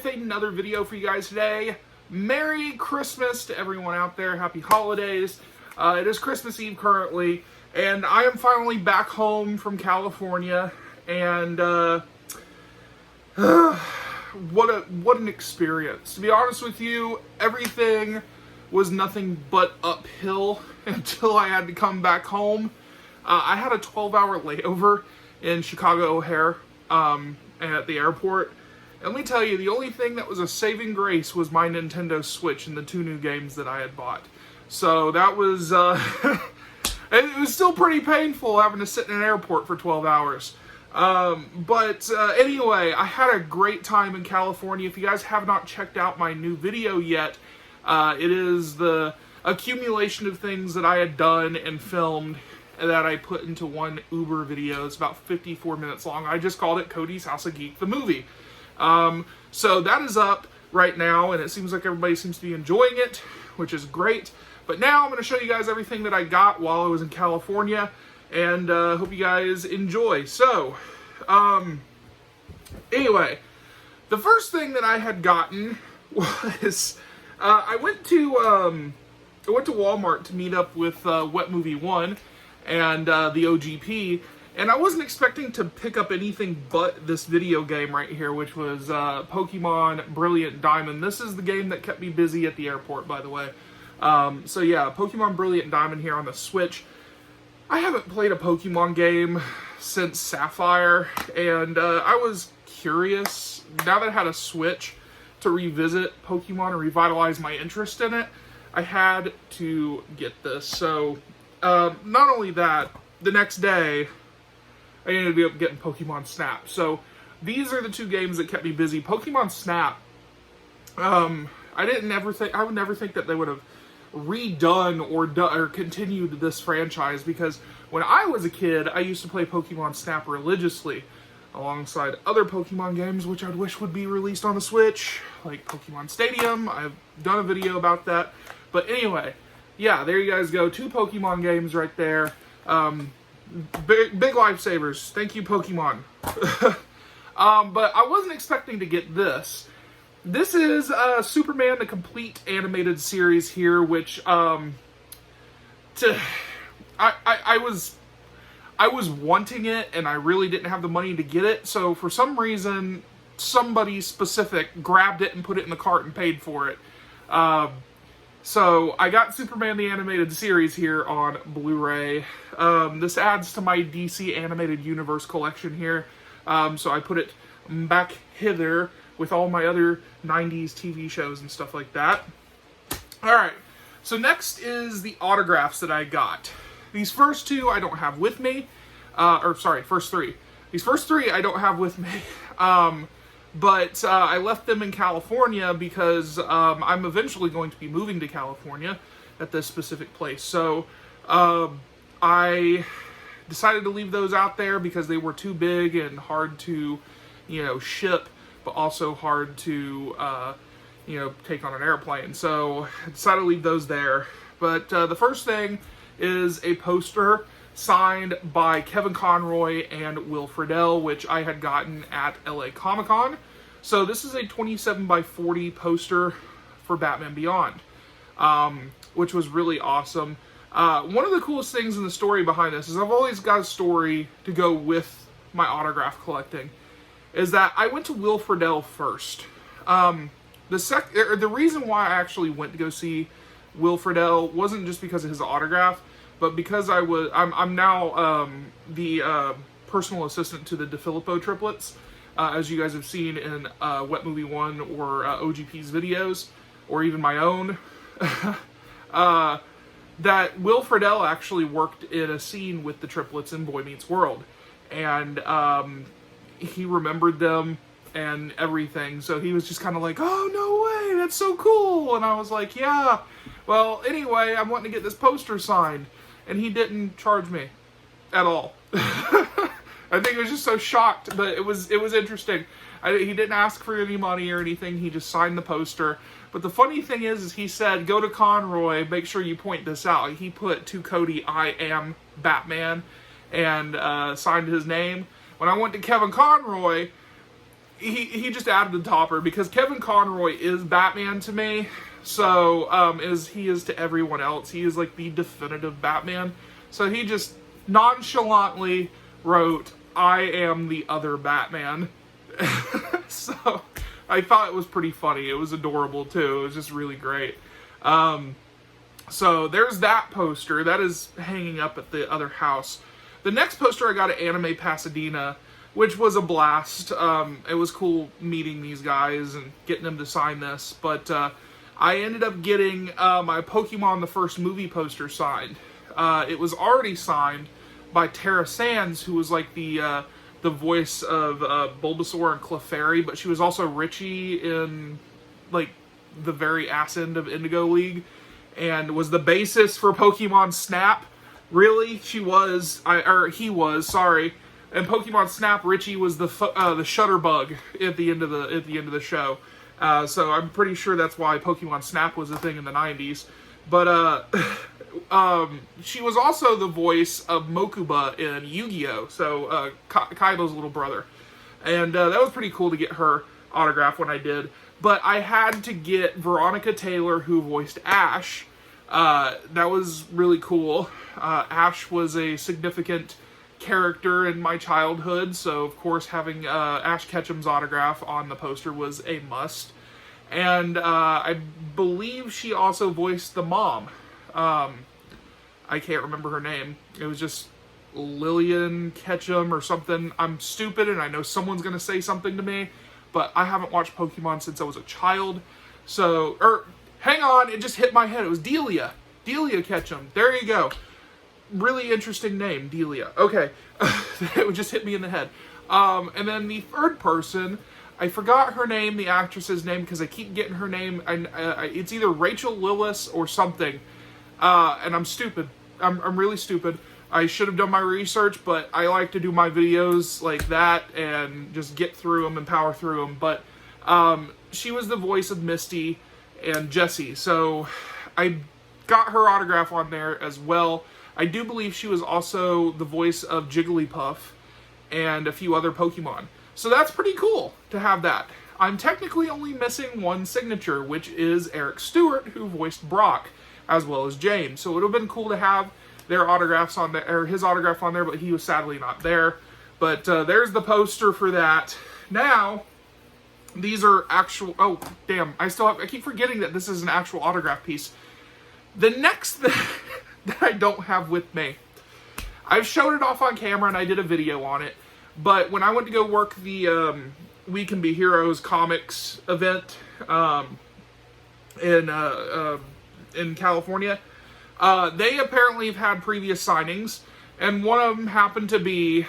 with another video for you guys today. Merry Christmas to everyone out there. Happy holidays. It is Christmas Eve currently, and I am finally back home from California, and what an experience. To be honest with you, everything was nothing but uphill until I had to come back home. I had a 12-hour layover in Chicago O'Hare at the airport. And let me tell you, the only thing that was a saving grace was my Nintendo Switch and the 2 new games that I had bought. So that was, it was still pretty painful having to sit in an airport for 12 hours. Anyway, I had a great time in California. If you guys have not checked out my new video yet, it is the accumulation of things that I had done and filmed that I put into one Uber video. It's about 54 minutes long. I just called it Cody's House of Geek, the movie. So that is up right now, and it seems like everybody seems to be enjoying it, which is great. But now I'm going to show you guys everything that I got while I was in California, and hope you guys enjoy. So, anyway, the first thing that I had gotten was I went to Walmart to meet up with Wet Movie 1 and the OGP. And I wasn't expecting to pick up anything but this video game right here, which was Pokemon Brilliant Diamond. This is the game that kept me busy at the airport, by the way. So yeah, Pokemon Brilliant Diamond here on the Switch. I haven't played a Pokemon game since Sapphire, and I was curious, now that I had a Switch, to revisit Pokemon and revitalize my interest in it. I had to get this. So, not only that, the next day, I ended up getting Pokemon Snap. So, these are the 2 games that kept me busy. Pokemon Snap, I would never think that they would have redone or continued this franchise, because when I was a kid, I used to play Pokemon Snap religiously, alongside other Pokemon games, which I wish would be released on the Switch, like Pokemon Stadium. I've done a video about that. But anyway, yeah, there you guys go. 2 Pokemon games right there. Big lifesavers. Thank you, Pokemon. But I wasn't expecting to get this. This is Superman, the complete animated series here, which I was wanting it, and I really didn't have the money to get it. So for some reason, somebody specific grabbed it and put it in the cart and paid for it. So I got Superman the Animated Series here on Blu-ray. This adds to my DC Animated Universe collection here. So I put it back hither with all my other 90s TV shows and stuff like that. Alright, so next is the autographs that I got. These first 2 I don't have with me. First 3. These first 3 I don't have with me. But I left them in California because I'm eventually going to be moving to California at this specific place. So I decided to leave those out there because they were too big and hard to, ship, but also hard to, take on an airplane. So I decided to leave those there. But the first thing is a poster signed by Kevin Conroy and Will Friedle, which I had gotten at LA Comic-Con. So this is a 27x40 poster for Batman Beyond, which was really awesome. One of the coolest things in the story behind this is I've always got a story to go with my autograph collecting, is that I went to Will Friedle first. The reason why I actually went to go see Will Friedle wasn't just because of his autograph, but because I'm now the personal assistant to the DeFilippo triplets, as you guys have seen in Wet Movie 1 or OGP's videos, or even my own. That Will Friedle actually worked in a scene with the triplets in Boy Meets World, and he remembered them and everything, so he was just kind of like, oh, no way, that's so cool, and I was like, yeah, well, anyway, I'm wanting to get this poster signed, and he didn't charge me at all. I think I was just so shocked, but it was interesting. He didn't ask for any money or anything, he just signed the poster. But the funny thing is he said, go to Conroy, make sure you point this out. He put to Cody, I am Batman, and signed his name. When I went to Kevin Conroy, he just added the topper because Kevin Conroy is Batman to me. So, he is to everyone else. He is like the definitive Batman. So he just nonchalantly wrote, "I am the other Batman." So I thought it was pretty funny. It was adorable too. It was just really great. So there's that poster. That is hanging up at the other house. The next poster I got at Anime Pasadena, which was a blast. It was cool meeting these guys and getting them to sign this. But I ended up getting my Pokemon the First Movie poster signed. It was already signed by Tara Sands, who was like the voice of Bulbasaur and Clefairy, but she was also Richie in like the very ass end of Indigo League, and was the basis for Pokemon Snap. Really, he was. Sorry. And Pokemon Snap, Richie was the Shutterbug at the end of the show. So I'm pretty sure that's why Pokemon Snap was a thing in the 90s. But she was also the voice of Mokuba in Yu-Gi-Oh! So Kaido's little brother. And that was pretty cool to get her autograph when I did. But I had to get Veronica Taylor, who voiced Ash. That was really cool. Ash was a significant character in my childhood, so of course having Ash Ketchum's autograph on the poster was a must. And I believe she also voiced the mom. I can't remember her name. It was just Lillian Ketchum or something. I'm stupid and I know someone's going to say something to me, but I haven't watched Pokemon since I was a child. So, hang on, it just hit my head. It was Delia. Delia Ketchum. There you go. Really interesting name, Delia. Okay. It would just hit me in the head. And then the third person, I forgot her name, the actress's name, because I keep getting her name. It's either Rachel Lillis or something. And I'm stupid. I'm really stupid. I should have done my research, but I like to do my videos like that and just get through them and power through them. But she was the voice of Misty and Jessie, so I got her autograph on there as well. I do believe she was also the voice of Jigglypuff and a few other Pokemon. So that's pretty cool to have that. I'm technically only missing one signature, which is Eric Stewart, who voiced Brock, as well as James. So it would have been cool to have their autographs on there, or his autograph on there, but he was sadly not there. But there's the poster for that. Now, these are actual. Oh, damn! I keep forgetting that this is an actual autograph piece. The next thing that I don't have with me, I've showed it off on camera and I did a video on it. But when I went to go work the We Can Be Heroes comics event in California, they apparently have had previous signings, and one of them happened to be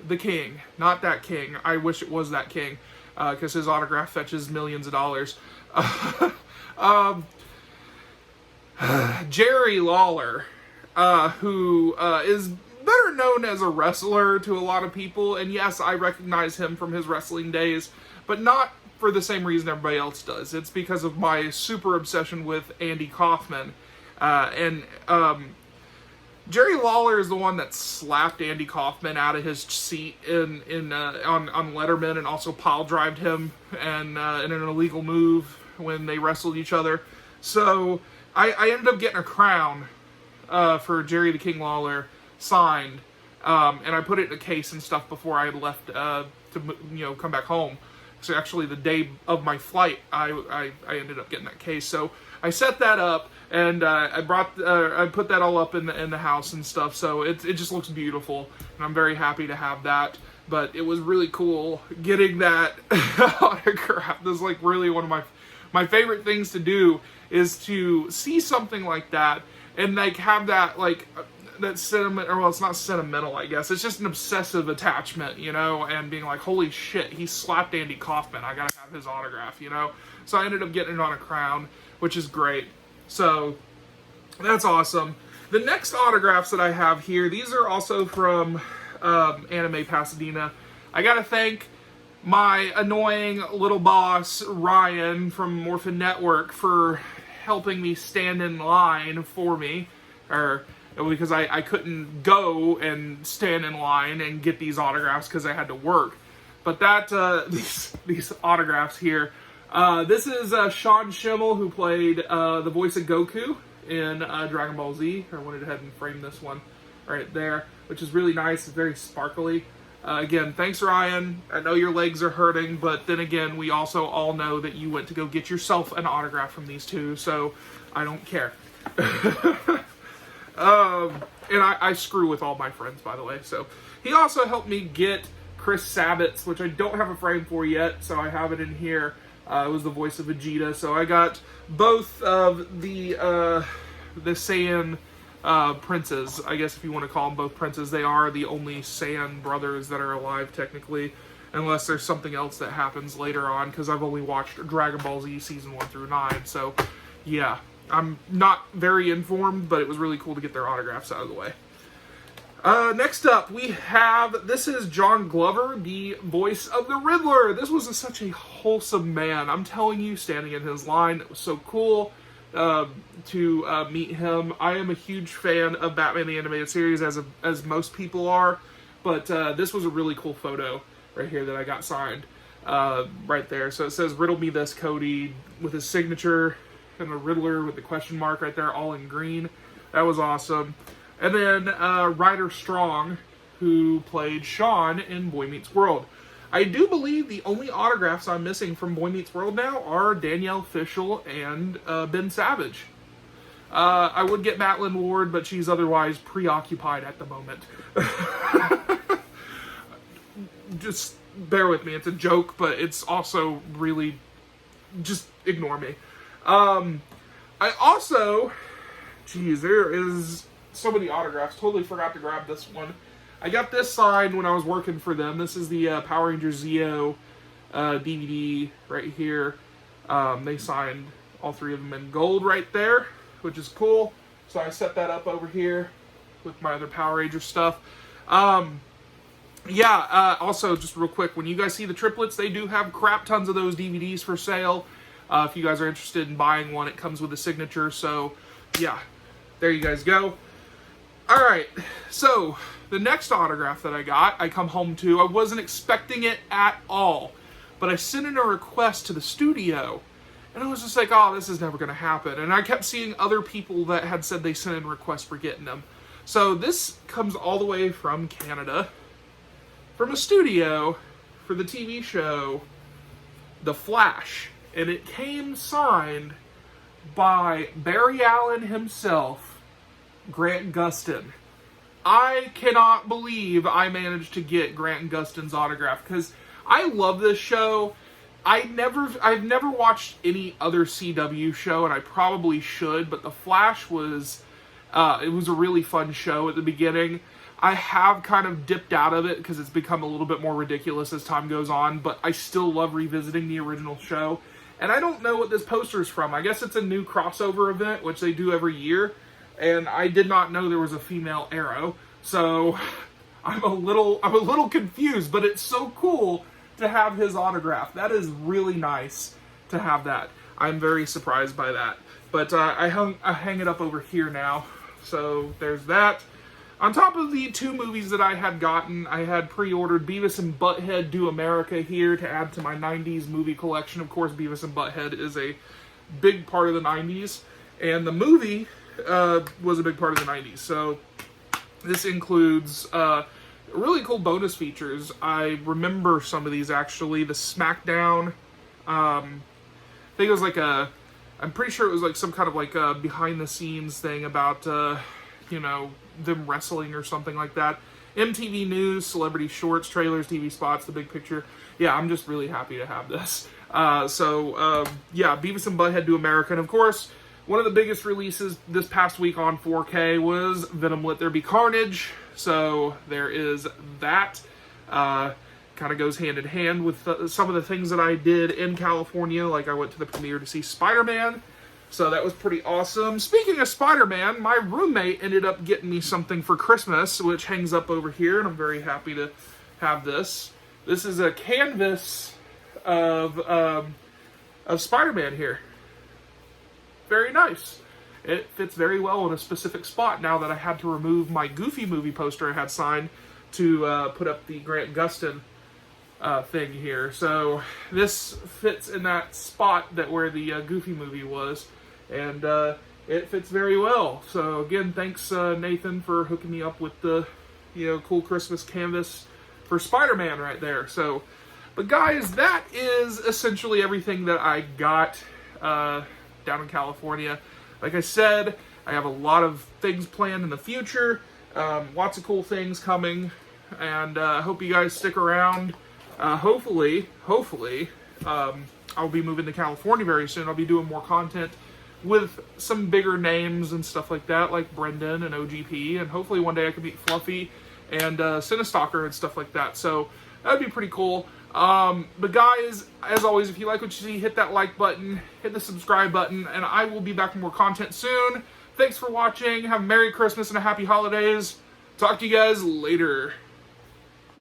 the King. Not that King. I wish it was that King, because his autograph fetches millions of dollars. Jerry Lawler, who is better known as a wrestler to a lot of people, and yes, I recognize him from his wrestling days, but not for the same reason everybody else does. It's because of my super obsession with Andy Kaufman. Jerry Lawler is the one that slapped Andy Kaufman out of his seat on Letterman, and also pile-drived him and in an illegal move when they wrestled each other. So I ended up getting a crown for Jerry the King Lawler signed, and I put it in a case and stuff before I left to come back home. So actually, the day of my flight, I ended up getting that case. So I set that up, and I put that all up in the house and stuff. So it just looks beautiful, and I'm very happy to have that. But it was really cool getting that autograph. This is like really one of my favorite things to do, is to see something like that and like have that like that sentiment, or well, it's not sentimental, I guess. It's just an obsessive attachment, and being like, holy shit, he slapped Andy Kaufman. I gotta have his autograph, So I ended up getting it on a crown, which is great. So that's awesome. The next autographs that I have here, these are also from Anime Pasadena. I gotta thank my annoying little boss, Ryan, from Morphin Network, for helping me stand in line for me, because I couldn't go and stand in line and get these autographs because I had to work. But that these autographs here. This is Sean Schimel, who played the voice of Goku in Dragon Ball Z. I went ahead and framed this one right there, which is really nice. It's very sparkly. Again, thanks, Ryan. I know your legs are hurting, but then again, we also all know that you went to go get yourself an autograph from these two, so I don't care. And I screw with all my friends, by the way. So he also helped me get Chris Sabat's, which I don't have a frame for yet, so I have it in here. It was the voice of Vegeta, so I got both of the Saiyan princes, I guess if you want to call them both princes. They are the only Saiyan brothers that are alive, technically, unless there's something else that happens later on, because I've only watched Dragon Ball Z Season 1 through 9, so yeah. I'm not very informed, but it was really cool to get their autographs out of the way. Next up, we have, this is John Glover, the voice of the Riddler. This was such a wholesome man. I'm telling you, standing in his line, it was so cool to meet him. I am a huge fan of Batman the Animated Series, as most people are, but this was a really cool photo right here that I got signed right there. So it says, "Riddle me this, Cody," with his signature, and a Riddler with the question mark right there, all in green. That was awesome. And then Ryder Strong, who played Sean in Boy Meets World. I do believe the only autographs I'm missing from Boy Meets World now are Danielle Fishel and Ben Savage. I would get Madeline Ward, but she's otherwise preoccupied at the moment. Just bear with me. It's a joke, but it's also really... just ignore me. I also... Geez, there is so many autographs. Totally forgot to grab this one. I got this signed when I was working for them. This is the Power Rangers Zeo DVD right here. They signed all three of them in gold right there, which is cool. So I set that up over here with my other Power Ranger stuff. Also, just real quick, when you guys see the triplets, they do have crap tons of those DVDs for sale. If you guys are interested in buying one, it comes with a signature. So, yeah, there you guys go. All right, so the next autograph that I got, I come home to. I wasn't expecting it at all, but I sent in a request to the studio, and I was just like, oh, this is never going to happen. And I kept seeing other people that had said they sent in requests for getting them. So this comes all the way from Canada, from a studio for the TV show The Flash. And it came signed by Barry Allen himself, Grant Gustin. I cannot believe I managed to get Grant Gustin's autograph, because I love this show. I've never watched any other CW show, and I probably should, but The Flash was it was a really fun show at the beginning. I have kind of dipped out of it because it's become a little bit more ridiculous as time goes on, but I still love revisiting the original show. And I don't know what this poster is from. I guess it's a new crossover event, which they do every year. And I did not know there was a female Arrow. So I'm a little confused, but it's so cool to have his autograph. That is really nice to have that. I'm very surprised by that. But I hang it up over here now. So there's that. On top of the two movies that I had gotten, I had pre-ordered Beavis and Butthead Do America here to add to my 90s movie collection. Of course, Beavis and Butthead is a big part of the 90s, and the movie was a big part of the 90s. So this includes really cool bonus features. I remember some of these, actually. The SmackDown, I think it was like I'm pretty sure it was like some kind of like a behind-the-scenes thing about, them wrestling or something like that. MTV News, Celebrity Shorts, trailers, TV spots, the big picture. Yeah, I'm just really happy to have this. Beavis and Butthead Do America. And of course, one of the biggest releases this past week on 4K was Venom Let There Be Carnage. So there is that. Kind of goes hand in hand with some of the things that I did in California. Like I went to the premiere to see Spider-Man. So that was pretty awesome. Speaking of Spider-Man, my roommate ended up getting me something for Christmas, which hangs up over here, and I'm very happy to have this. This is a canvas of Spider-Man here. Very nice. It fits very well in a specific spot now that I had to remove my Goofy movie poster I had signed to put up the Grant Gustin thing here. So this fits in that spot that where the Goofy movie was, and it fits very well. So again, thanks Nathan for hooking me up with the cool Christmas canvas for Spider-Man right there. So, but guys, that is essentially everything that I got down in California. Like I said, I have a lot of things planned in the future, lots of cool things coming, and I hope you guys stick around. Hopefully, I'll be moving to California very soon. I'll be doing more content with some bigger names and stuff like that, like Brendan and OGP, and hopefully one day I can meet Fluffy and Cinestalker and stuff like that. So that'd be pretty cool. But guys, as always, if you like what you see, hit that like button, hit the subscribe button, and I will be back with more content soon. Thanks for watching. Have a Merry Christmas and a Happy Holidays. Talk to you guys later.